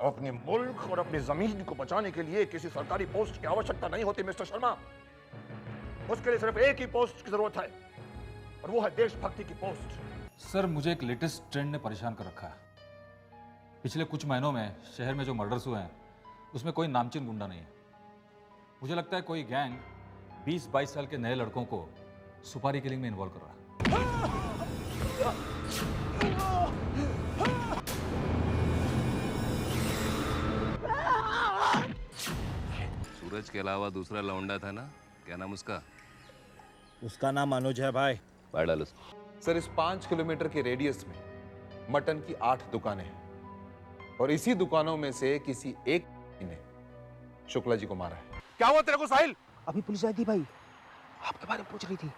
अपने मुल्क और अपनी जमीन को बचाने के लिए किसी सरकारी पोस्ट की आवश्यकता नहीं होती मिस्टर शर्मा। उसके लिए सिर्फ एक ही पोस्ट की जरूरत है और वो है देशभक्ति की पोस्ट। सर, मुझे एक लेटेस्ट ट्रेंड ने परेशान कर रखा है। पिछले कुछ महीनों में शहर में जो मर्डर्स हुए हैं उसमें कोई नामचीन गुंडा नहीं है। मुझे लगता है कोई गैंग 20-22 साल के नए लड़कों को सुपारी किलिंग में इन्वॉल्व कर रहा है। सूरज के अलावा दूसरा लौंडा था ना, क्या नाम उसका? उसका नाम अनुज है भाई। फाड़ डाल उसको। सर, इस 5 किलोमीटर के रेडियस में मटन की 8 दुकानें हैं और इसी दुकानों में से किसी एक ने शुक्ला जी को मारा है। क्या हुआ तेरे को साहिल? अभी पुलिस आई थी भाई, आपके बारे में पूछ रही थी।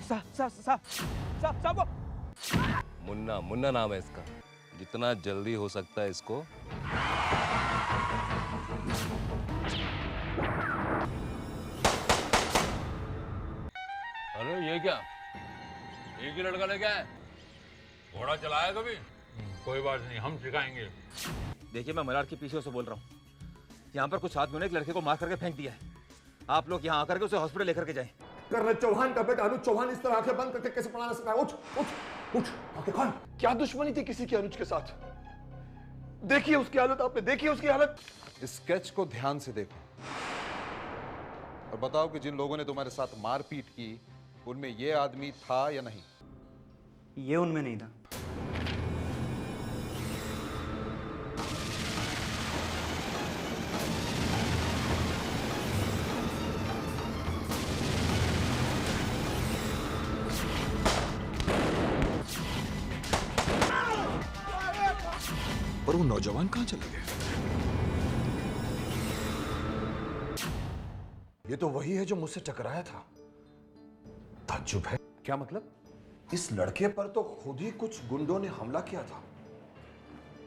साहब मुन्ना, मुन्ना नाम है इसका। जितना जल्दी हो सकता है इसको। अरे ये क्या, एक ही लड़का लेके आए? घोड़ा चलाया कभी? कोई बात नहीं, हम सिखाएंगे। देखिए, मैं मलाड के पीछे से बोल रहा हूँ। यहाँ पर कुछ आदमियों ने एक लड़के को मार करके फेंक दिया है। आप लोग यहाँ आकर के उसे हॉस्पिटल लेकर के जाएं। कर्नल चौहान का बेटा अनुज चौहान इस तरह आंखें बंद करके कैसे पढ़ा सकता है? उठ उठ उठ, आंखें खोल। क्या दुश्मनी थी किसी की अनुज के साथ? देखिए उसकी हालत, आपने देखी उसकी हालत। इस स्केच को ध्यान से देखो और बताओ कि जिन लोगों ने तुम्हारे साथ मारपीट की उनमें ये आदमी था या नहीं? ये उनमें नहीं था। पर वो नौजवान कहां चले गए? ये तो वही है जो मुझसे टकराया था। ताज्जुब है। क्या मतलब? इस लड़के पर तो खुद ही कुछ गुंडों ने हमला किया था,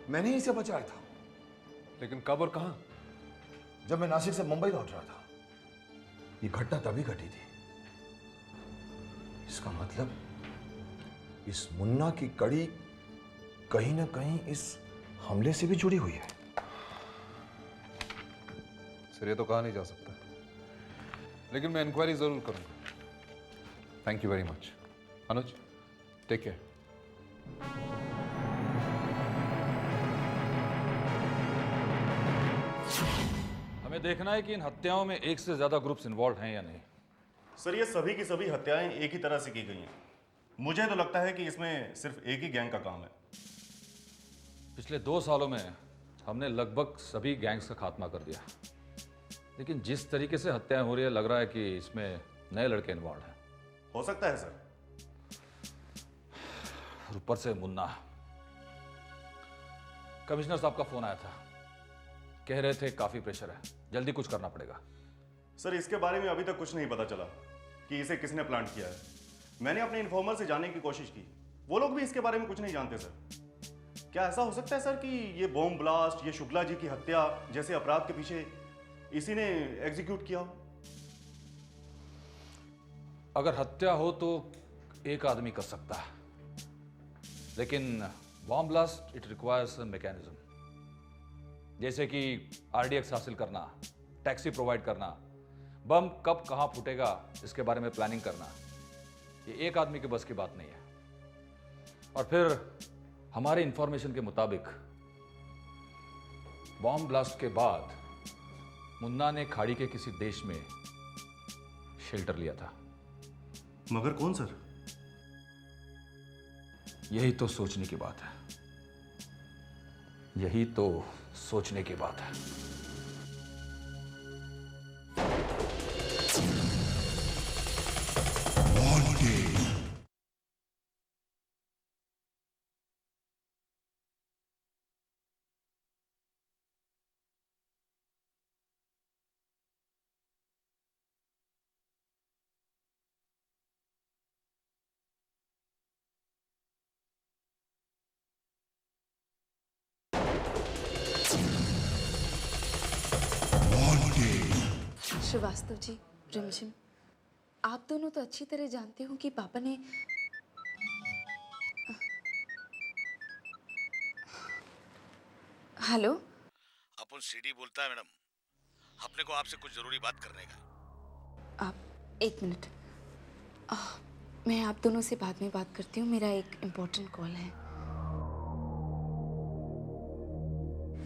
मैंने ही इसे बचाया था। लेकिन कब और कहां? जब मैं नासिक से मुंबई लौट रहा था। ये घटना तभी घटी थी। इसका मतलब इस मुन्ना की कड़ी कहीं ना कहीं इस हमले से भी जुड़ी हुई है। सर, ये तो कहा नहीं जा सकता, लेकिन मैं इंक्वायरी जरूर करूंगा। Thank you very much. Anuj, take care. हमें देखना है कि इन हत्याओं में एक से ज्यादा ग्रुप्स इन्वॉल्व हैं या नहीं। सर, ये सभी की सभी हत्याएं एक ही तरह से की गई हैं। मुझे तो लगता है कि इसमें सिर्फ एक ही गैंग का काम है। पिछले 2 सालों में हमने लगभग सभी गैंग्स का खात्मा कर दिया, लेकिन जिस तरीके से हत्याएं हो रही है लग रहा है कि इसमें नए लड़के इन्वॉल्व हैं। हो सकता है सर। ऊपर से मुन्ना। कमिश्नर साहब का फोन आया था, कह रहे थे काफी प्रेशर है, जल्दी कुछ करना पड़ेगा। सर, इसके बारे में अभी तक कुछ नहीं पता चला कि इसे किसने प्लान किया है। मैंने अपने इन्फॉर्मर से जानने की कोशिश की, वो लोग भी इसके बारे में कुछ नहीं जानते सर। क्या ऐसा हो सकता है सर कि ये बॉम्ब ब्लास्ट, ये शुक्ला जी की हत्या जैसे अपराध के पीछे इसी ने एग्जीक्यूट किया हो? अगर हत्या हो तो एक आदमी कर सकता है, लेकिन bomb blast it requires a mechanism. जैसे कि आरडीएक्स हासिल करना, टैक्सी प्रोवाइड करना, बम कब कहां फूटेगा इसके बारे में प्लानिंग करना, ये एक आदमी के बस की बात नहीं है। और फिर हमारे इंफॉर्मेशन के मुताबिक बॉम्ब ब्लास्ट के बाद मुन्ना ने खाड़ी के किसी देश में शेल्टर लिया था। मगर कौन सर? यही तो सोचने की बात है, यही तो सोचने की बात है। श्रीवास्तव जी, रिमझिम, आप दोनों तो अच्छी तरह जानते हो कि पापा ने हेलो। अपन सीडी बोलता है मैडम, अपने को आपसे कुछ जरूरी बात करने का। आप एक मिनट, मैं आप दोनों से बाद में बात करती हूँ, मेरा एक इम्पोर्टेंट कॉल है।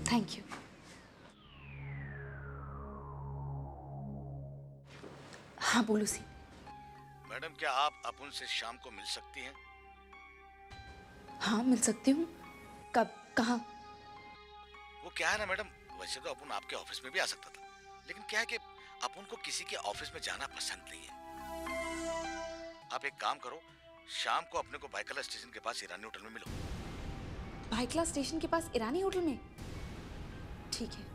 Thank you. हाँ बोलो सी। मैडम क्या आप अपन से शाम को मिल सकती हैं? हाँ मिल सकती हूँ। कब, कहाँ? वो क्या है ना मैडम, वैसे तो अपन आपके ऑफिस में भी आ सकता था, लेकिन क्या है कि अपन को किसी के ऑफिस में जाना पसंद नहीं है। आप एक काम करो, शाम को अपने को बाइकला स्टेशन के पास ईरानी होटल में मिलो। भाईकला स्टेशन के पास ईरानी होटल में? ठीक है,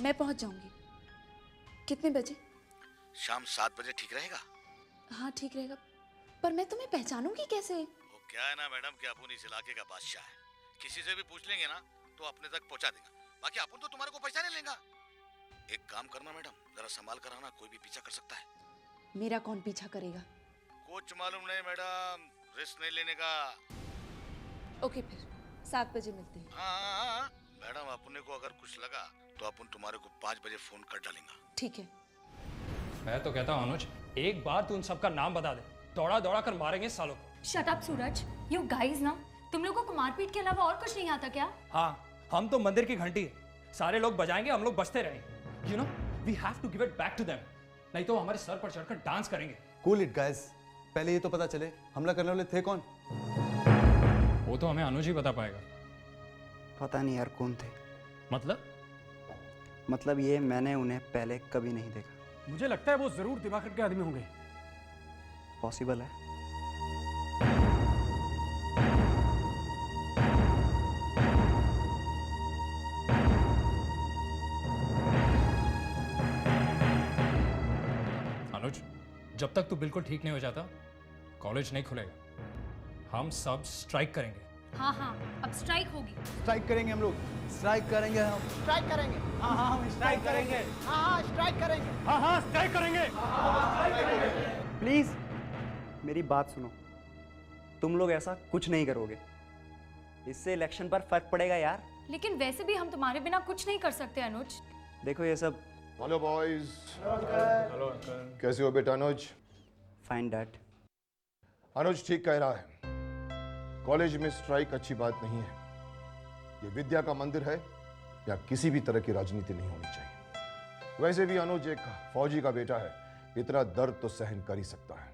मैं पहुंच जाऊंगी। कितने बजे? शाम 7 बजे ठीक रहेगा? हाँ ठीक रहेगा, पर मैं तुम्हें पहचानूंगी कैसे? वो क्या है ना मैडम कि अपन इस इलाके का बादशाह है, किसी से भी पूछ लेंगे ना तो अपने तक पहुंचा देगा, बाकी अपन तो तुम्हारे को पहचान लेगा। एक काम करना मैडम, जरा संभाल कर आना, कोई भी पीछा कर सकता है। मेरा कौन पीछा करेगा? कुछ मालूम नहीं मैडम, रिस्क नहीं लेने का। ओके फिर 7 बजे मिलते हैं। हाँ मैडम, अपने को अगर कुछ लगा तो अपन तुम्हारे को 5 बजे फोन कर डालेंगे। ठीक है। मैं तो कहता हूँ अनुज, एक बार तू उन सबका नाम बता दे, दौड़ा दौड़ा कर मारेंगे सालों को। Shut up Suraj, you guys ना, तुम लोगों को मारपीट के अलावा और कुछ नहीं आता क्या? हाँ, हम तो मंदिर की घंटी है, सारे लोग बजाएंगे, हम लोग बजते रहेंगे। You know, we have to give it back to them, नहीं तो हमारे सर पर चढ़कर डांस करेंगे। कूल इट गाइस, पहले ये तो पता चले हमला करने वाले थे कौन। वो तो हमें अनुज ही बता पाएगा। पता नहीं यार कौन थे। मतलब ये मैंने उन्हें पहले कभी नहीं देखा। मुझे लगता है वो जरूर दिमाग के आदमी होंगे। पॉसिबल है। अनुज, जब तक तू बिल्कुल ठीक नहीं हो जाता कॉलेज नहीं खुलेगा। हम सब स्ट्राइक करेंगे। हाँ हाँ, अब स्ट्राइक होगी। स्ट्राइक करेंगे हम लोग, स्ट्राइक करेंगे हम। स्ट्राइक करेंगे। हाँ हाँ, हम स्ट्राइक करेंगे। हाँ हाँ स्ट्राइक करेंगे। हाँ हाँ स्ट्राइक करेंगे। प्लीज मेरी बात सुनो, तुम लोग ऐसा कुछ नहीं करोगे, इससे इलेक्शन पर फर्क पड़ेगा यार। लेकिन वैसे भी हम तुम्हारे बिना कुछ नहीं कर सकते अनुज। देखो ये सब। Hello boys. Hello uncle. कैसे हो बेटा अनुज? Fine dad. अनुज ठीक कह रहा है, कॉलेज में स्ट्राइक अच्छी बात नहीं है। ये विद्या का मंदिर है, या किसी भी तरह की राजनीति नहीं होनी चाहिए। वैसे भी अनुज एक फौजी का बेटा है, इतना दर्द तो सहन कर ही सकता है।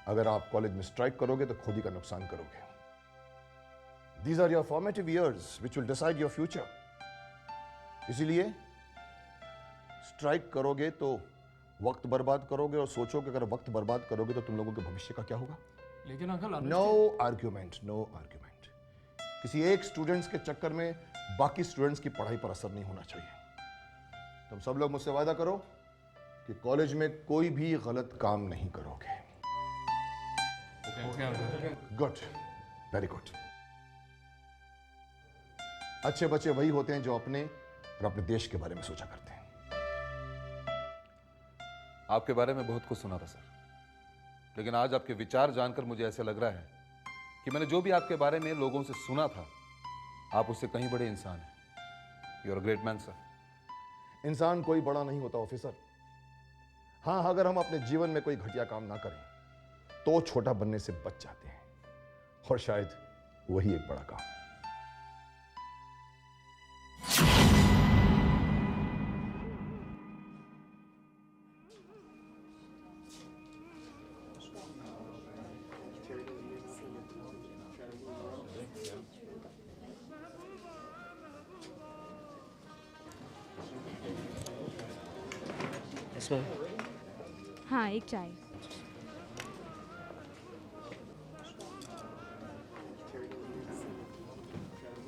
अगर आप कॉलेज में स्ट्राइक करोगे तो खुद ही का नुकसान करोगे। These are your formative years which will decide your future. इसीलिए स्ट्राइक करोगे तो वक्त बर्बाद करोगे, और सोचो कि अगर वक्त बर्बाद करोगे तो तुम लोगों के भविष्य का क्या होगा। लेकिन uncle no argument, no argument. किसी एक स्टूडेंट्स के चक्कर में बाकी स्टूडेंट्स की पढ़ाई पर असर नहीं होना चाहिए। तुम सब लोग मुझसे वादा करो कि कॉलेज में कोई भी गलत काम नहीं करोगे। Good, very good. अच्छे बच्चे वही होते हैं जो अपने और अपने देश के बारे में सोचा करते हैं। आपके बारे में बहुत कुछ सुना था सर, लेकिन आज आपके विचार जानकर मुझे ऐसे लग रहा है कि मैंने जो भी आपके बारे में लोगों से सुना था, आप उससे कहीं बड़े इंसान हैं। You are a great man sir. इंसान कोई बड़ा नहीं होता ऑफिसर। हाँ, अगर हम अपने जीवन में कोई घटिया काम ना करें तो छोटा बनने से बच जाते हैं, और शायद वही एक बड़ा काम है। हाँ एक चाय।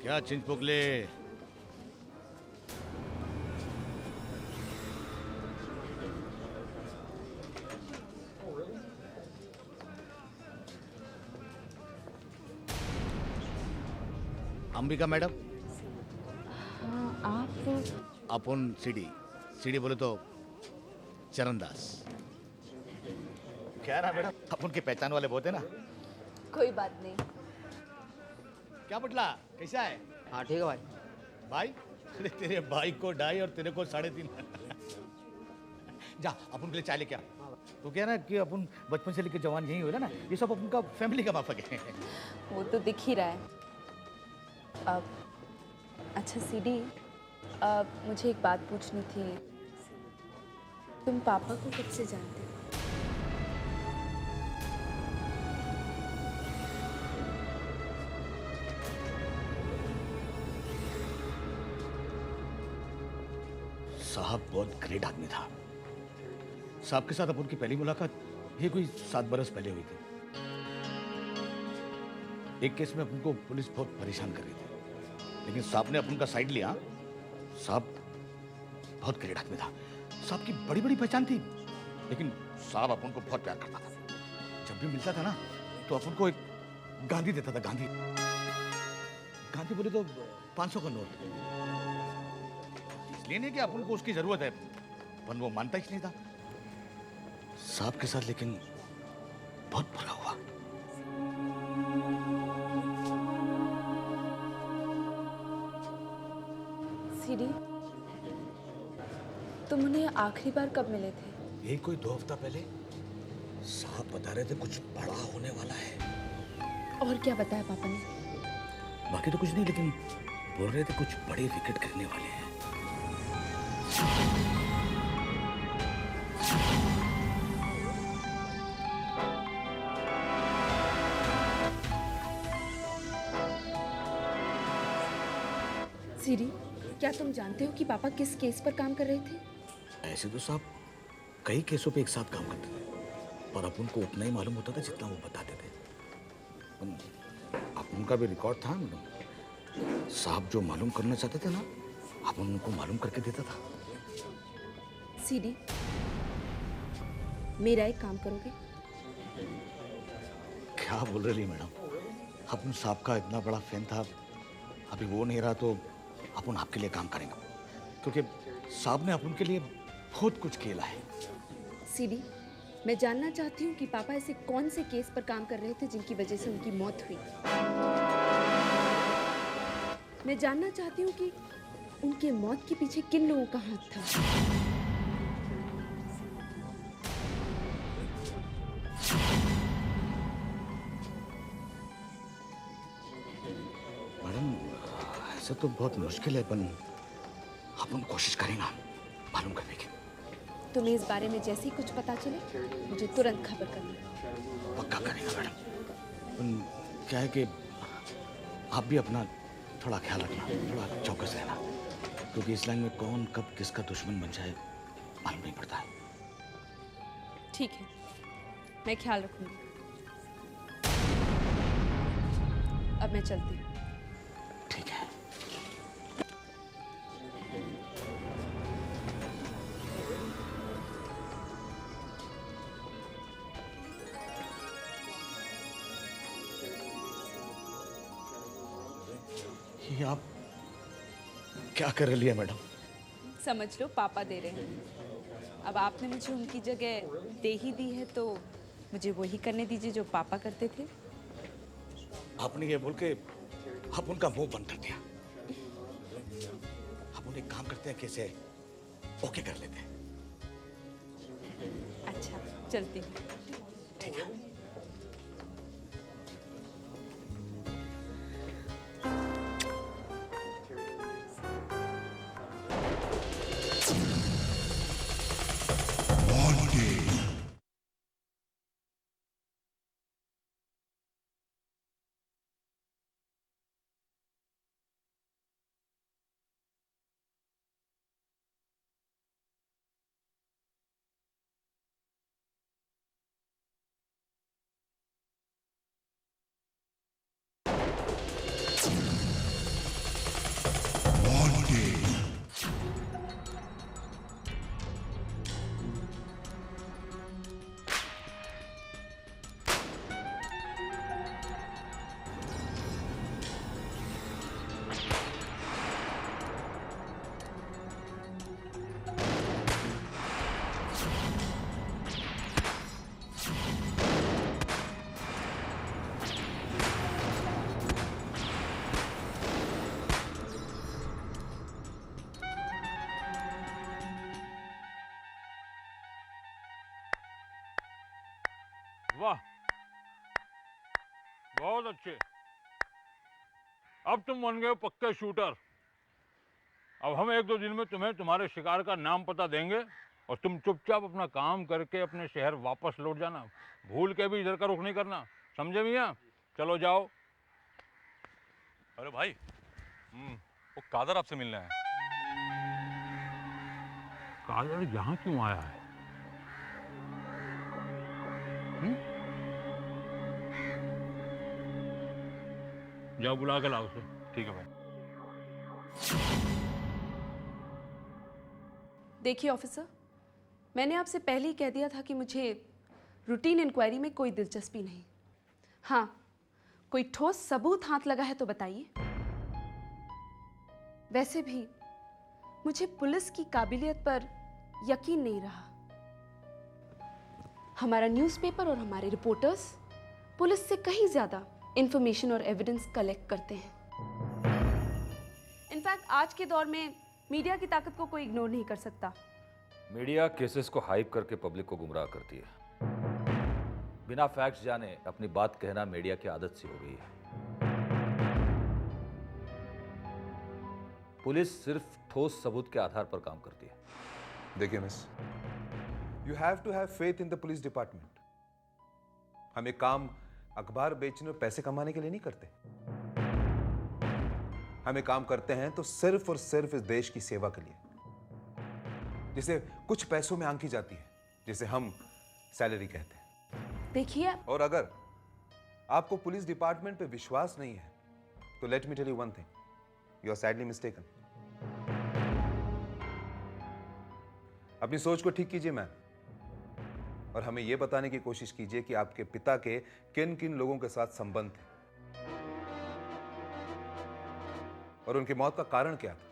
क्या चिंचपोकले, अंबिका मैडम। हाँ आप? अपन सीडी बोले तो चरणदास। क्या ना मैडम, अपन के पहचान वाले बहुत है ना। कोई बात नहीं। क्या बुटला कैसा है? हाँ ठीक है भाई। भाई अरे तेरे भाई को 2.5 और तेरे को 3.5। जा अपन के लिए चाय लेके आ। तो क्या ना कि अपन बचपन से लेकर जवान यही हुए ना, ये सब अपन का फैमिली का माफक है। वो तो दिख ही रहा है। अब अच्छा सीडी, मुझे एक बात पूछनी थी। तुम पापा को कब से जानते हो? साहब बहुत ग्रेट आदमी था। साहब के साथ अपन की पहली मुलाकात ये कोई 7 बरस पहले हुई थी। एक केस में अपन को पुलिस बहुत परेशान कर रही थी, लेकिन साहब ने अपन का साइड लिया। साहब बहुत ग्रेट आदमी था। साहब की बड़ी बड़ी पहचान थी, लेकिन साहब अपन को बहुत प्यार करता था। जब भी मिलता था ना तो अपन को एक गांधी देता था। गांधी गांधी बोले तो 500 का नोट। इसलिए नहीं कि अपन को उसकी जरूरत है, पर वो मानता ही नहीं था साहब के साथ। लेकिन बहुत बुरा हुआ। सीडी, तुम उन्हें आखिरी बार कब मिले थे? यही कोई 2 हफ्ता पहले। साहब बता रहे थे कुछ बड़ा होने वाला है। और क्या बताया पापा ने? बाकी तो कुछ नहीं, लेकिन बोल रहे थे कुछ बड़े विकेट गिरने वाले हैं। सीडी, क्या तुम जानते हो कि पापा किस केस पर काम कर रहे थे? ऐसे तो साहब कई केसों पे एक साथ काम करते थे, पर अपन को उतना ही मालूम होता था जितना वो बताते थे। अपन का भी रिकॉर्ड था। साहब जो मालूम करना चाहते थे ना, अपन उनको मालूम करके देता था। सीडी, मेरा एक काम करोगे? क्या बोल रही मैडम? अपन साहब का इतना बड़ा फैन था, अभी वो नहीं रहा तो अपन आपके लिए काम करेंगे, क्योंकि साहब ने अपन के लिए बहुत कुछ खेला है। सीडी, मैं जानना चाहती हूँ कि पापा ऐसे कौन से केस पर काम कर रहे थे जिनकी वजह से उनकी मौत हुई। मैं जानना चाहती हूँ कि उनके मौत के पीछे किन लोगों का हाथ था। मैडम ऐसा तो बहुत मुश्किल है, पर अपन कोशिश करेंगे मालूम करने की। तुम्हें इस बारे में जैसे ही कुछ पता चले मुझे तुरंत खबर करना। पक्का करेंगे मैडम। क्या है कि आप भी अपना थोड़ा ख्याल रखना, थोड़ा चौकस रहना, क्योंकि इस लाइन में कौन कब किसका दुश्मन बन जाए मालूम नहीं पड़ता है। ठीक है, मैं ख्याल रखूंगी। अब मैं चलती हूँ। ठीक है। ये आप क्या कर रही है मैडम? समझ लो पापा दे रहे हैं। अब आपने मुझे उनकी जगह दे ही दी है तो मुझे वही करने दीजिए जो पापा करते थे। आपने ये बोल के आप उनका मुंह बंद कर दिया। आप उन्हें काम करते हैं कैसे ओके कर लेते हैं। अच्छा, चलती हूँ। ठीक है। बहुत अच्छे। अब तुम बन गए पक्के शूटर। अब हम 1-2 दिन में तुम्हें तुम्हारे शिकार का नाम पता देंगे और तुम चुपचाप अपना काम करके अपने शहर वापस लौट जाना। भूल के भी इधर का रुख नहीं करना, समझे मियां? चलो जाओ। अरे भाई, वो कादर आपसे मिलना है। कादर यहाँ क्यों आया है? जाओ बुला के लाओ उसे। ठीक है भाई। देखिए ऑफिसर, मैंने आपसे पहले ही कह दिया था कि मुझे रूटीन इंक्वायरी में कोई दिलचस्पी नहीं। हाँ, कोई ठोस सबूत हाथ लगा है तो बताइए। वैसे भी मुझे पुलिस की काबिलियत पर यकीन नहीं रहा। हमारा न्यूज़पेपर और हमारे रिपोर्टर्स पुलिस से कहीं ज्यादा इंफॉर्मेशन और एविडेंस कलेक्ट करते हैं। इनफैक्ट आज के दौर में मीडिया की ताकत को कोई इग्नोर नहीं कर सकता। मीडिया केसेस को हाइप करके पब्लिक को गुमराह करती है। बिना फैक्ट्स जाने अपनी बात कहना मीडिया की आदत सी हो गई है। पुलिस सिर्फ ठोस सबूत के आधार पर काम करती है। देखिए miss, you have to have faith in the police department. हम एक काम अखबार बेचने और पैसे कमाने के लिए नहीं करते। हम एक काम करते हैं तो सिर्फ और सिर्फ इस देश की सेवा के लिए, जिसे कुछ पैसों में आंकी जाती है, जिसे हम सैलरी कहते हैं। देखिए, और अगर आपको पुलिस डिपार्टमेंट पे विश्वास नहीं है तो let me tell you one thing, you are sadly mistaken. अपनी सोच को ठीक कीजिए मैम, और हमें यह बताने की कोशिश कीजिए कि आपके पिता के किन किन लोगों के साथ संबंध थे और उनकी मौत का कारण क्या था।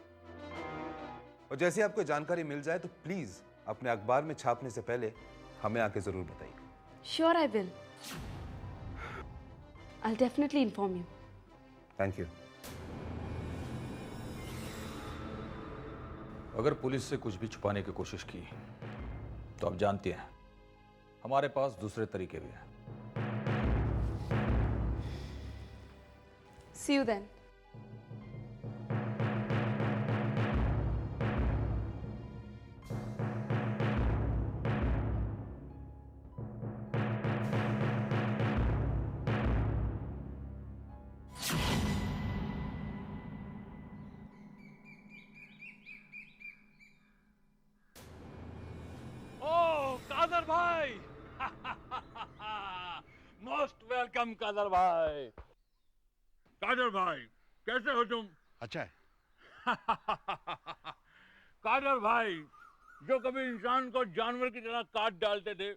और जैसे आपको जानकारी मिल जाए तो प्लीज अपने अखबार में छापने से पहले हमें आके जरूर बताइए। Sure I will. I'll definitely inform you. Thank you. अगर पुलिस से कुछ भी छुपाने की कोशिश की तो आप जानते हैं हमारे पास दूसरे तरीके भी हैं। See you then. ओ कादर भाई, मोस्ट वेलकम कादर भाई। कादर भाई कैसे हो तुम? अच्छा है। कादर भाई, जो कभी इंसान को जानवर की तरह काट डालते थे,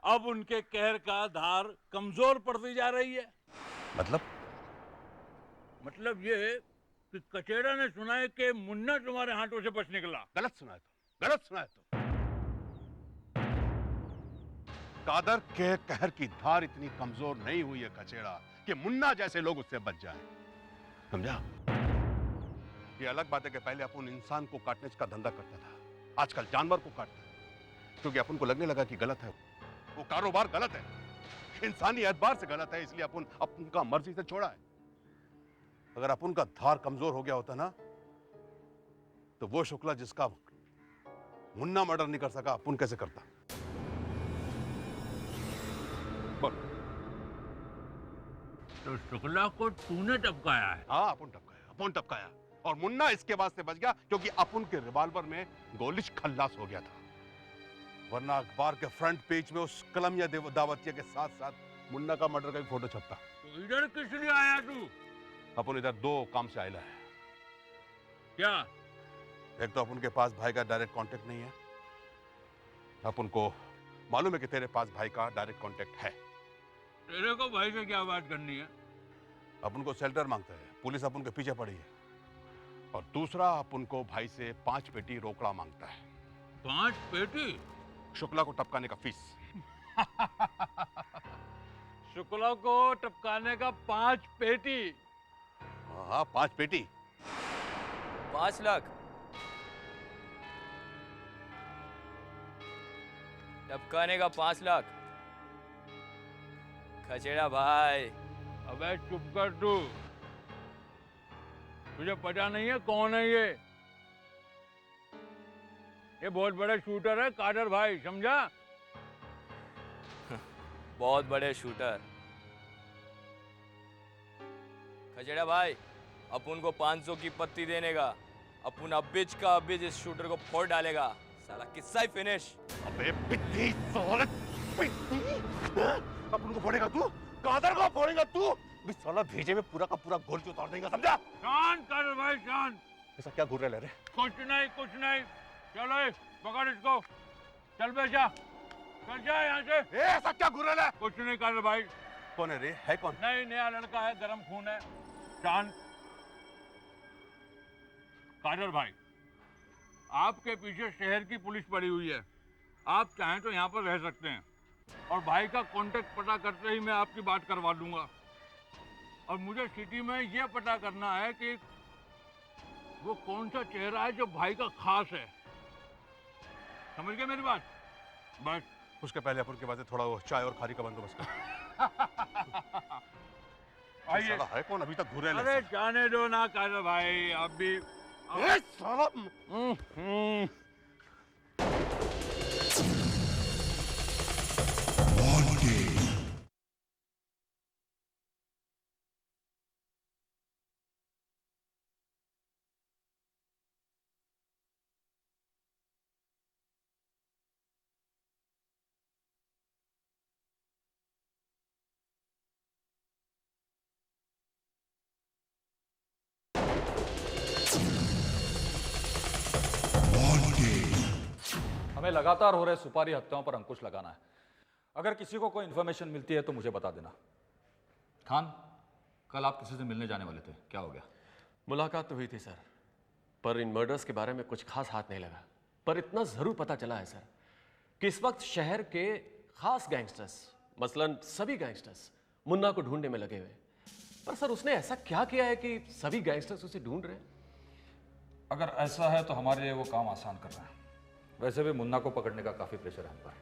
अब उनके कहर का धार कमजोर पड़ती जा रही है। मतलब ये कि कचेड़ा ने सुना है कि मुन्ना तुम्हारे हाथों से बच निकला। गलत सुना है तो, गलत सुना है तो। कादर के कहर की धार इतनी कमजोर नहीं हुई है कचेड़ा कि मुन्ना जैसे लोग उससे बच जाए, समझा? ये अलग बात है कि पहले अपन इंसान को काटने का धंधा करता था, आजकल जानवर को काटता है, क्योंकि अपन को लगने लगा कि गलत है, वो कारोबार गलत है, इंसानी एतबार से गलत है, इसलिए अपन का मर्जी से छोड़ा है। अगर अपन का धार कमजोर हो गया होता ना, तो वो शुक्ला जिसका मुन्ना मर्डर नहीं कर सका, अपन कैसे करता? तो शुक्ला को तूने टपकाया है? हाँ, अपन टपकाया और मुन्ना इसके वास्ते बच गया क्योंकि अपन के रिवॉल्वर में गोलिश खल्लास हो गया था, वरना अखबार के फ्रंट पेज में उस कलम या दावतिया के साथ साथ मुन्ना का मर्डर का भी फोटो छपता। तो इधर किस लिए आया तू? अपन इधर दो काम से आयला है। क्या? एक तो अपन के पास भाई का डायरेक्ट कांटेक्ट नहीं है, अपन को मालूम है कि तेरे पास भाई का डायरेक्ट कांटेक्ट है। तेरे को भाई से क्या बात करनी है? अपन को शेल्टर मांगता है, पुलिस अपन के पीछे पड़ी है। और दूसरा, अपन को भाई से 5 पेटी रोकड़ा मांगता है। 5 पेटी? शुक्ला को टपकाने का फीस। शुक्ला को टपकाने का 5 पेटी? हाँ, 5 पेटी। 5 लाख टपकाने का 5 लाख। खचेड़ा भाई, अबे चुप कर तू। तुझे पता नहीं है कौन है ये? ये बहुत बड़े शूटर है कादर भाई, समझा? बहुत बड़े शूटर। खजेड़ा भाई, अपन को 500 की पत्ती देने का। अपन अबिज का अबिज इस शूटर को फोड़ डालेगा। साला किस्सा ही फिनिश। अबे पिट्ठी साले, पिट्ठी। अपन को फोड़ेगा तू? कादर को फोड़ेगा तू? भी साला भेजे में पूरा का पूरा गोल उतार देगा, समझा? शांत कादर भाई, शांत। ऐसा क्या घूर रहे रे? कुछ नहीं, कुछ नहीं। चलो पकड़ इसको, चल बेचा, चल जा यहाँ से। ऐसा क्या घूर रहे? कुछ नहीं कादर भाई। कौन है रे? है कौन? नहीं, नया लड़का है, गरम खून है। शांत। कादर भाई, आपके पीछे शहर की पुलिस पड़ी हुई है। आप चाहें तो यहाँ पर रह सकते हैं और भाई का कांटेक्ट पता करते ही मैं आपकी बात करवा दूंगा। और मुझे सिटी में ये पता करना है कि वो कौन सा चेहरा है जो भाई का खास है। समझ गए मेरी बात? बस उसके पहले अपन के बाद थोड़ा वो चाय और खारी का बंदोबस्त कर। आइए। साला है कौन अभी तक घूरे? अरे जाने दो ना कादर भाई, आप भी। साला हमें लगातार हो रहे सुपारी हत्याओं पर अंकुश लगाना है। अगर किसी को कोई इन्फॉर्मेशन मिलती है तो मुझे बता देना। खान, कल आप किसी से मिलने जाने वाले थे, क्या हो गया? मुलाकात तो हुई थी सर, पर इन मर्डर्स के बारे में कुछ खास हाथ नहीं लगा। पर इतना ज़रूर पता चला है सर कि इस वक्त शहर के खास गैंगस्टर्स, मसलन सभी गैंगस्टर्स मुन्ना को ढूंढने में लगे हुए। पर सर उसने ऐसा क्या किया है कि सभी गैंगस्टर्स उसे ढूंढ रहे हैं? अगर ऐसा है तो हमारे लिए वो काम आसान कर रहा है। वैसे भी मुन्ना को पकड़ने का काफी प्रेशर है हम पर।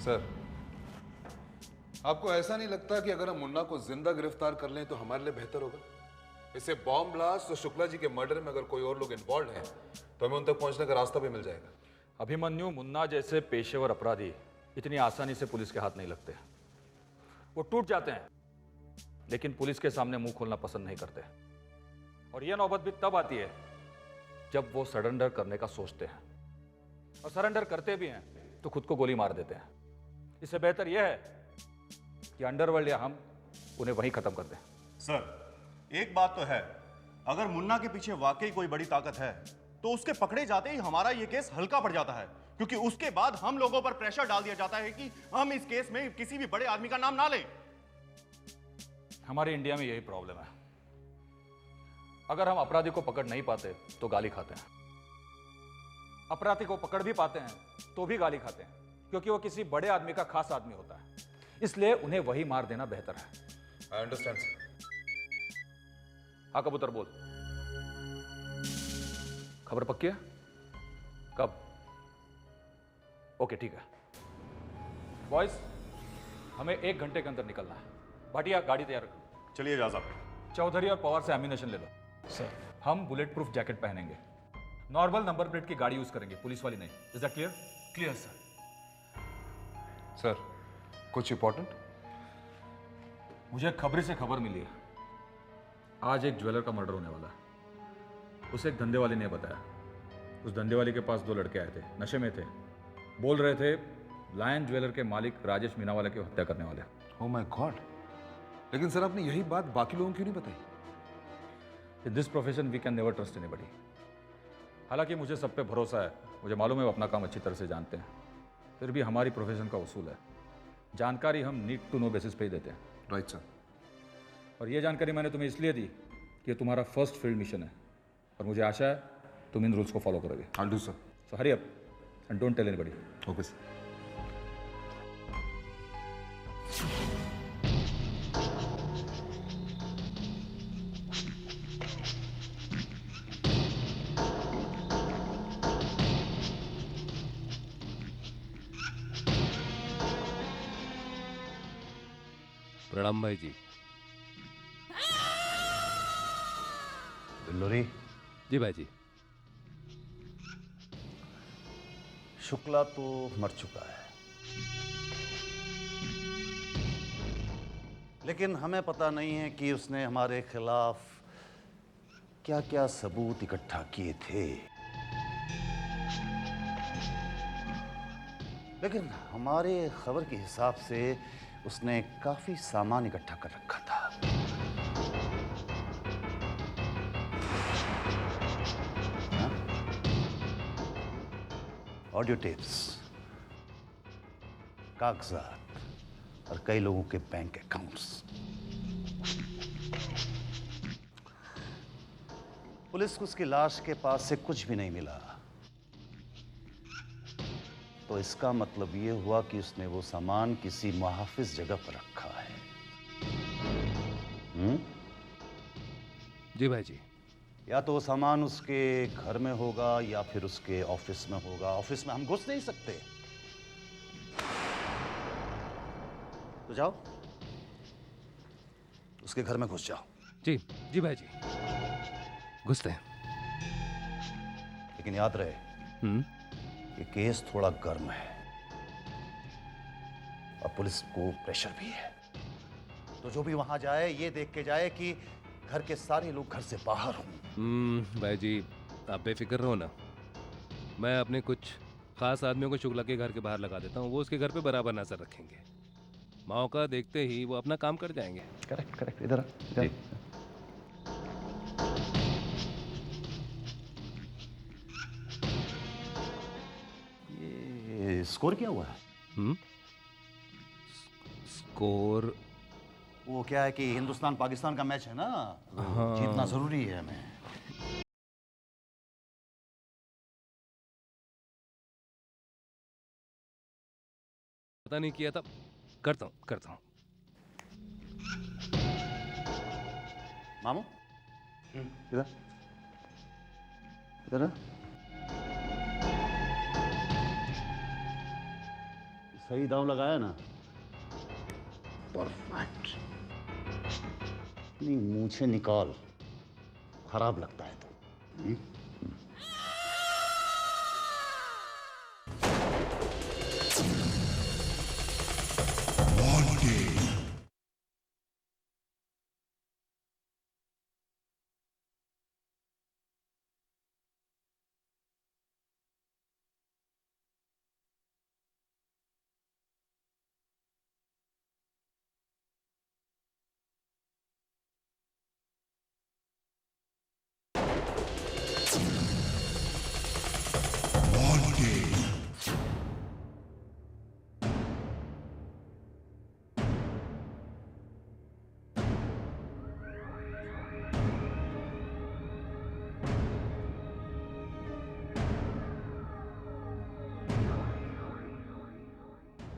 सर, आपको ऐसा नहीं लगता कि अगर हम मुन्ना को जिंदा गिरफ्तार कर लें तो हमारे लिए बेहतर होगा? इससे बॉम्ब ब्लास्ट और शुक्ला जी के मर्डर में अगर कोई और लोग इन्वॉल्व हैं तो हमें उन तक पहुंचने का रास्ता भी मिल जाएगा। अभिमन्यु, मुन्ना जैसे पेशेवर अपराधी इतनी आसानी से पुलिस के हाथ नहीं लगते। वो टूट जाते हैं लेकिन पुलिस के सामने मुंह खोलना पसंद नहीं करते। और यह नौबत भी तब आती है जब वो सरेंडर करने का सोचते हैं, और सरेंडर करते भी हैं तो खुद को गोली मार देते हैं। इससे बेहतर यह है कि अंडरवर्ल्ड या हम उन्हें वहीं खत्म कर दें। सर, एक बात तो है, अगर मुन्ना के पीछे वाकई कोई बड़ी ताकत है तो उसके पकड़े जाते ही हमारा यह केस हल्का पड़ जाता है, क्योंकि उसके बाद हम लोगों पर प्रेशर डाल दिया जाता है कि हम इस केस में किसी भी बड़े आदमी का नाम ना लें। हमारे इंडिया में यही प्रॉब्लम है। अगर हम अपराधी को पकड़ नहीं पाते तो गाली खाते हैं, अपराधी को पकड़ भी पाते हैं तो भी गाली खाते हैं, क्योंकि वो किसी बड़े आदमी का खास आदमी होता है। इसलिए उन्हें वही मार देना बेहतर है। I understand sir. हाँ कबूतर बोल। खबर पक्की है? कब? ओके ठीक है। बॉयज, हमें 1 घंटे के अंदर निकलना है। भाटिया, गाड़ी तैयार रखो। चलिए जा साहब। चौधरी और पवार से एम्यूनेशन ले लो। सर, हम बुलेट प्रूफ जैकेट पहनेंगे, नॉर्मल नंबर प्लेट की गाड़ी यूज करेंगे, पुलिस वाली नहीं। Is that clear? Clear sir. Sir, कुछ इंपॉर्टेंट? मुझे खबरी से खबर मिली है, आज एक ज्वेलर का मर्डर होने वाला है। उसे एक धंधे वाले ने बताया। उस धंधे वाले के पास 2 लड़के आए थे, नशे में थे, बोल रहे थे लायन ज्वेलर के मालिक राजेश मीनावाला की हत्या करने वाले। Oh my God! लेकिन सर आपने यही बात बाकी लोगों को क्यों नहीं बताई? In this profession we can never trust anybody. हालांकि मुझे सब पे भरोसा है, मुझे मालूम है वो अपना काम अच्छी तरह से जानते हैं। फिर भी हमारी प्रोफेशन का उसूल है, जानकारी हम नीड टू नो बेसिस पे ही देते हैं। Right sir. और ये जानकारी मैंने तुम्हें इसलिए दी कि ये तुम्हारा फर्स्ट फील्ड मिशन है, और मुझे आशा है तुम इन रूल्स को फॉलो करोगे। I'll do sir. So hurry up and don't tell anybody. Okay sir. प्रणाम भाई जी। दुलूरी। जी भाई जी। शुक्ला तो मर चुका है, लेकिन हमें पता नहीं है कि उसने हमारे खिलाफ क्या क्या सबूत इकट्ठा किए थे। लेकिन हमारे खबर के हिसाब से उसने काफी सामान इकट्ठा कर रखा था। ऑडियो टेप्स, कागजात और कई लोगों के बैंक अकाउंट्स। पुलिस को उसकी लाश के पास से कुछ भी नहीं मिला, तो इसका मतलब ये हुआ कि उसने वो सामान किसी मुहाफिज जगह पर रखा है। जी भाई जी। या तो वो सामान उसके घर में होगा या फिर उसके ऑफिस में होगा। ऑफिस में हम घुस नहीं सकते, तो जाओ उसके घर में घुस जाओ। जी जी भाई जी, घुसते हैं। लेकिन याद रहे ये केस थोड़ा गर्म है और पुलिस को प्रेशर भी है, तो जो भी वहां जाए ये देख के जाए कि घर के सारे लोग घर से बाहर हों। भाई जी आप बेफिक्र रहो ना, मैं अपने कुछ खास आदमियों को शुक्ला के घर के बाहर लगा देता हूँ, वो उसके घर पे बराबर नजर रखेंगे। मौका देखते ही वो अपना काम कर जाएंगे। करेक्ट करेक्ट, इधर जी। ये स्कोर क्या हुआ है? स्कोर वो क्या है कि हिंदुस्तान पाकिस्तान का मैच है ना, हाँ। जीतना जरूरी है हमें। पता नहीं किया था, करता हूँ। मामू इधर इधर। सही दाव लगाया ना? परफेक्ट। नहीं मूछें निकाल, खराब लगता है तो।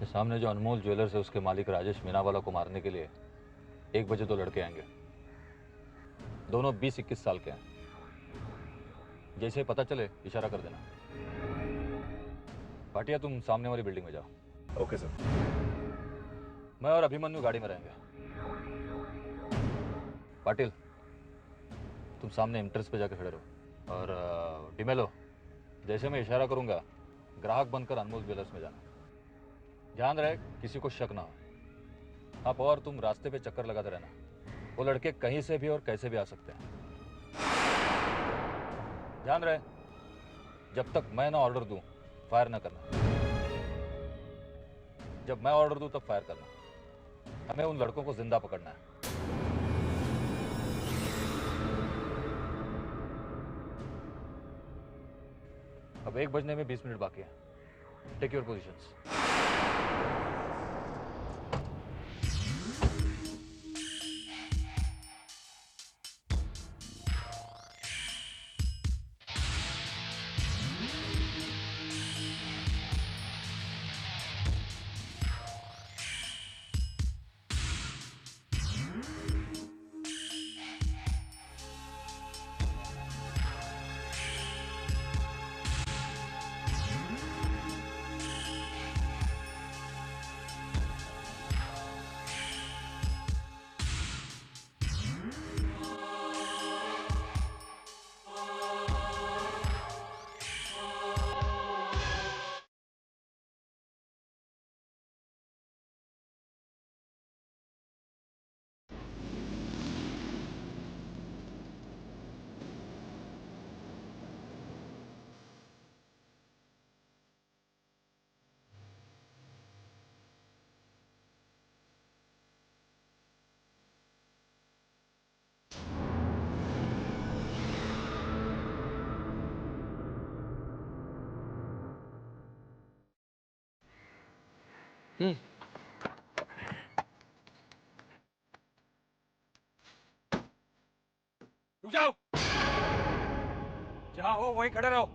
सामने जो अनमोल ज्वेलर्स है उसके मालिक राजेश मीनावाला को मारने के लिए 1 बजे 2 लड़के आएंगे। दोनों 20-21 साल के हैं। जैसे ही पता चले इशारा कर देना। भाटिया तुम सामने वाली बिल्डिंग में जाओ। Okay sir. मैं और अभिमन्यु गाड़ी में रहेंगे। पाटिल तुम सामने एंट्रेंस पे जाके खड़े रहो। और डिमेलो जैसे मैं इशारा करूंगा ग्राहक बनकर अनमोल ज्वेलर्स में जाना। ध्यान रहे किसी को शक ना हो। आप और तुम रास्ते पे चक्कर लगाते रहना, वो लड़के कहीं से भी और कैसे भी आ सकते हैं। ध्यान रहे जब तक मैं ना ऑर्डर दूं फायर ना करना, जब मैं ऑर्डर दूं तब फायर करना। हमें उन लड़कों को जिंदा पकड़ना है। अब 1 बजने में 20 मिनट बाकी है। Take your positions. रुक जाओ, जहां हो वहीं खड़े रहो।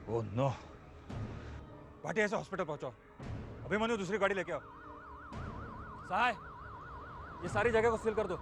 ओह नो, भाटिया से हॉस्पिटल पहुंचाओ। अभिमन्यु दूसरी गाड़ी लेके आओ। सहाय, ये सारी जगह को सील कर दो।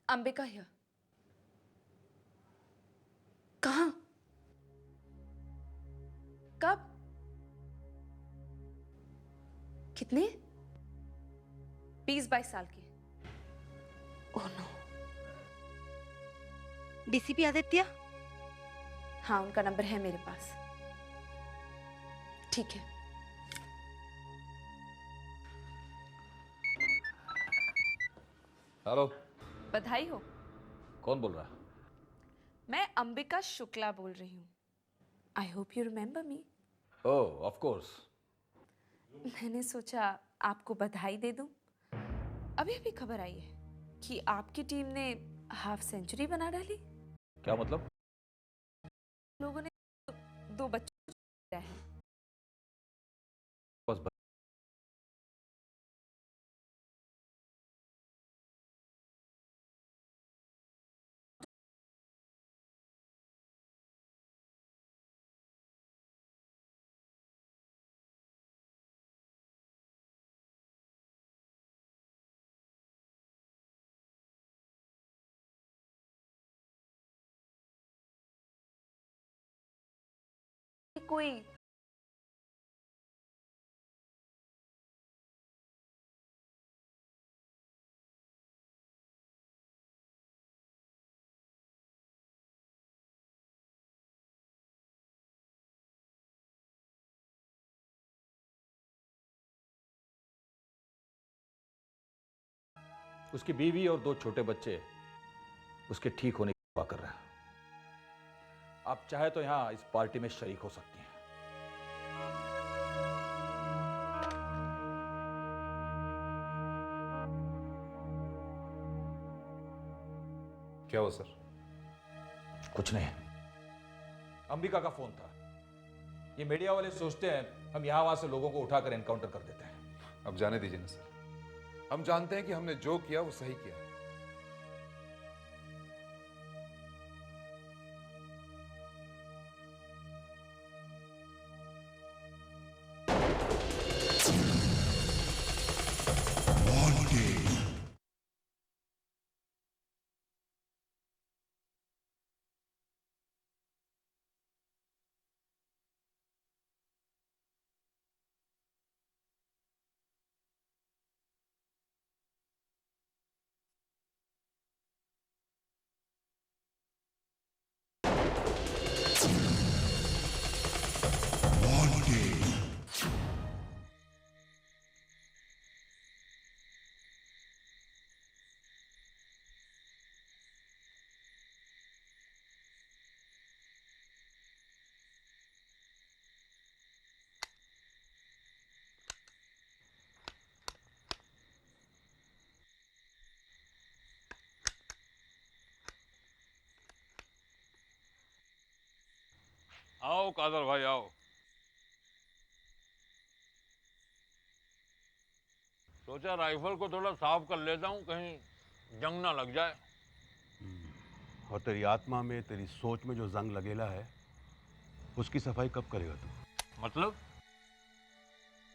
अंबिका हियर। कहाँ? कब? कितने? 20-22 साल की। Oh no. डीसीपी आदित्य? हाँ, उनका नंबर है मेरे पास। ठीक है। हेलो। बधाई हो। कौन बोल रहा? मैं अंबिका शुक्ला बोल रही हूँ। I hope you remember me. Oh, of course. मैंने सोचा आपको बधाई दे दूं। अभी अभी खबर आई है कि आपकी टीम ने हाफ सेंचुरी बना डाली। क्या मतलब? लोगों ने 2 बच्चों को दिया है। बस कोई उसकी बीवी और 2 छोटे बच्चे उसके ठीक होने की दुआ कर रहे हैं। आप चाहे तो यहां इस पार्टी में शरीक हो सकती हैं। क्या हुआ सर? कुछ नहीं। अंबिका का फोन था। ये मीडिया वाले सोचते हैं हम यहां वहां से लोगों को उठाकर एनकाउंटर कर देते हैं। अब जाने दीजिए ना सर। हम जानते हैं कि हमने जो किया वो सही किया। आओ कादर भाई आओ। सोचा राइफल को थोड़ा साफ कर लेता हूँ, कहीं जंग ना लग जाए। और तेरी आत्मा में, तेरी सोच में जो जंग लगेला है, उसकी सफाई कब करेगा तू?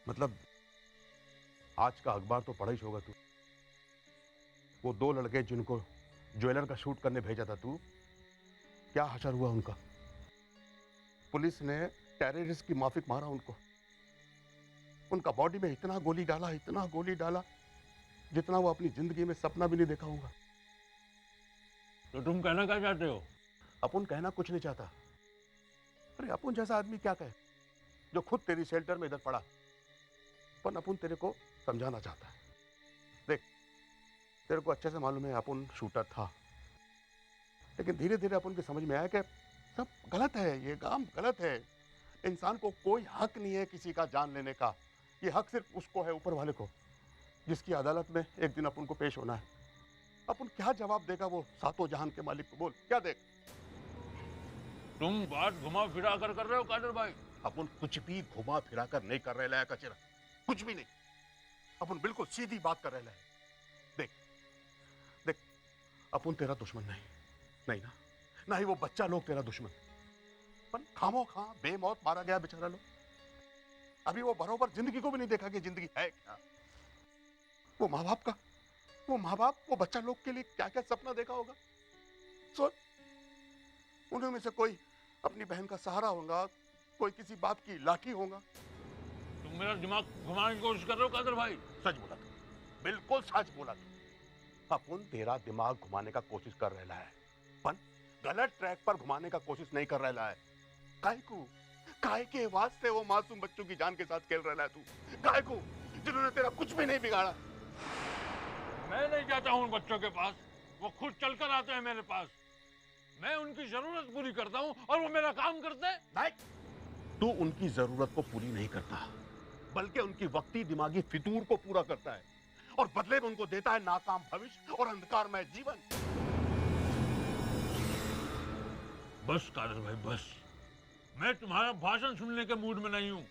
मतलब आज का अखबार तो पढ़ा ही होगा तू। वो 2 लड़के जिनको ज्वेलर का शूट करने भेजा था तू, क्या हशर हुआ उनका? पुलिस ने टेररिस्ट की माफिक मारा उनको। उनका बॉडी में इतना गोली डाला जितना वो अपनी जिंदगी में सपना भी नहीं देखा होगा। तो तुम कहना क्या चाहते हो? अपन कहना कुछ नहीं चाहता। अरे अपन जैसा आदमी क्या कहे जो खुद तेरी शेल्टर में इधर पड़ा। पर अपन तेरे को समझाना चाहता है। देख, तेरे को अच्छे से मालूम है अपन शूटर था, लेकिन धीरे धीरे अपन को समझ में आया कि सब गलत है, ये काम गलत है। इंसान को कोई हक नहीं है किसी का जान लेने का। ये हक सिर्फ उसको है, ऊपर वाले को, जिसकी अदालत में एक दिन अपन को पेश होना है। अपन क्या जवाब देगा वो सातों जहान के मालिक को? बोल क्या देख। तुम बात घुमा फिरा कर रहे हो कादर भाई। अपन कुछ भी घुमा फिरा कर नहीं कर रहे हैं कचरा, कुछ भी नहीं। अपन बिल्कुल सीधी बात कर रहे हैं। देख, अपन तेरा दुश्मन नहीं ना ही वो बच्चा लोग तेरा दुश्मन। पर खामो खा बेमौत मारा गया बेचारा लोग। अभी वो बरोबर जिंदगी को भी नहीं देखा कि जिंदगी है क्या। वो माँ बाप वो बच्चा लोग के लिए क्या क्या सपना देखा होगा। सोच, उन्हीं में से कोई अपनी बहन का सहारा होगा, कोई किसी बाप की लाठी होगा। तुम मेरा दिमाग घुमाने की कोशिश कर रहे हो कादर भाई। सच बोला तू, बिल्कुल सच बोला तू। अपन तेरा दिमाग घुमाने का कोशिश कर रहा है, पर गलत ट्रैक पर घुमाने का कोशिश नहीं कर रहा है। काहे के वास्ते वो मासूम बच्चों की जान के साथ खेल रहा है तू? काहे को, जिन्होंने तेरा कुछ भी नहीं बिगाड़ा। मैं नहीं जाता हूँ उन बच्चों के पास, वो खुद चलकर आते हैं मेरे पास। मैं उनकी जरूरत पूरी करता हूँ और वो मेरा काम करते हैं। नहीं, तू उनकी जरूरत को पूरी नहीं करता, बल्कि उनकी वक्ती दिमागी फितूर को पूरा करता है, और बदले में उनको देता है नाकाम भविष्य और अंधकारमय जीवन। बस कादर भाई बस, मैं तुम्हारा भाषण सुनने के मूड में नहीं हूं।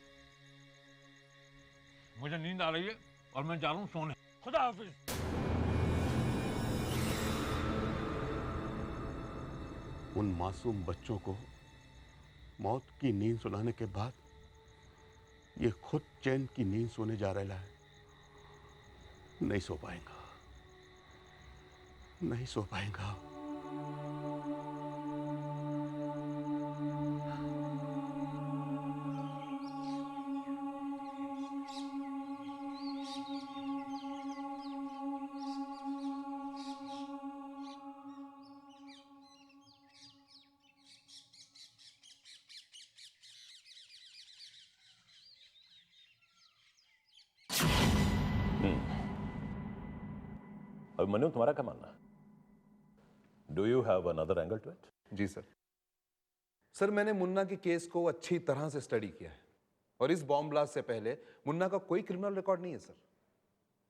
मुझे नींद आ रही है और मैं जा रहा हूं सोने। खुदा हाफिज। उन मासूम बच्चों को मौत की नींद सुलाने के बाद ये खुद चैन की नींद सोने जा रहा है। नहीं सो पाएगा। मनु, तुम्हारा क्या मानना है? Do you have another angle to it? जी सर, मैंने मुन्ना के केस को अच्छी तरह से स्टडी किया है, और इस बॉम्ब ब्लास्ट से पहले मुन्ना का कोई क्रिमिनल रिकॉर्ड नहीं है सर।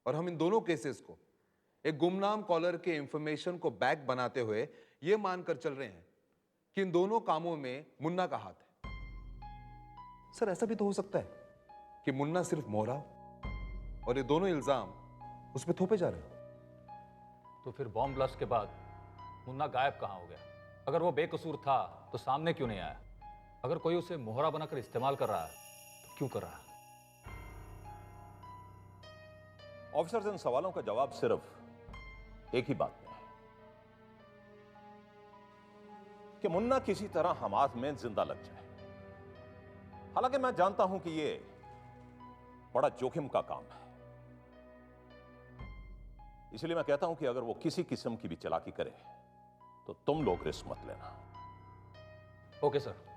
और हम इन दोनों केसेस को एक गुमनाम कॉलर के इंफॉर्मेशन को बैक बनाते हुए यह मानकर चल रहे हैं कि इन दोनों कामों में मुन्ना का हाथ है। सर, ऐसा भी तो हो सकता है कि मुन्ना सिर्फ मोहरा और ये दोनों इल्जाम उस पर थोपे जा रहे हैं। तो फिर बॉम्ब ब्लास्ट के बाद मुन्ना गायब कहाँ हो गया? अगर वो बेकसूर था तो सामने क्यों नहीं आया? अगर कोई उसे मोहरा बनाकर इस्तेमाल कर रहा है तो क्यों कर रहा है? ऑफिसर्स, इन सवालों का जवाब सिर्फ एक ही बात में है कि मुन्ना किसी तरह हमाद में जिंदा लग जाए। हालांकि मैं जानता हूं कि यह बड़ा जोखिम का काम है, इसलिए मैं कहता हूं कि अगर वो किसी किस्म की भी चालाकी करे तो तुम लोग रिस्क मत लेना। Okay sir.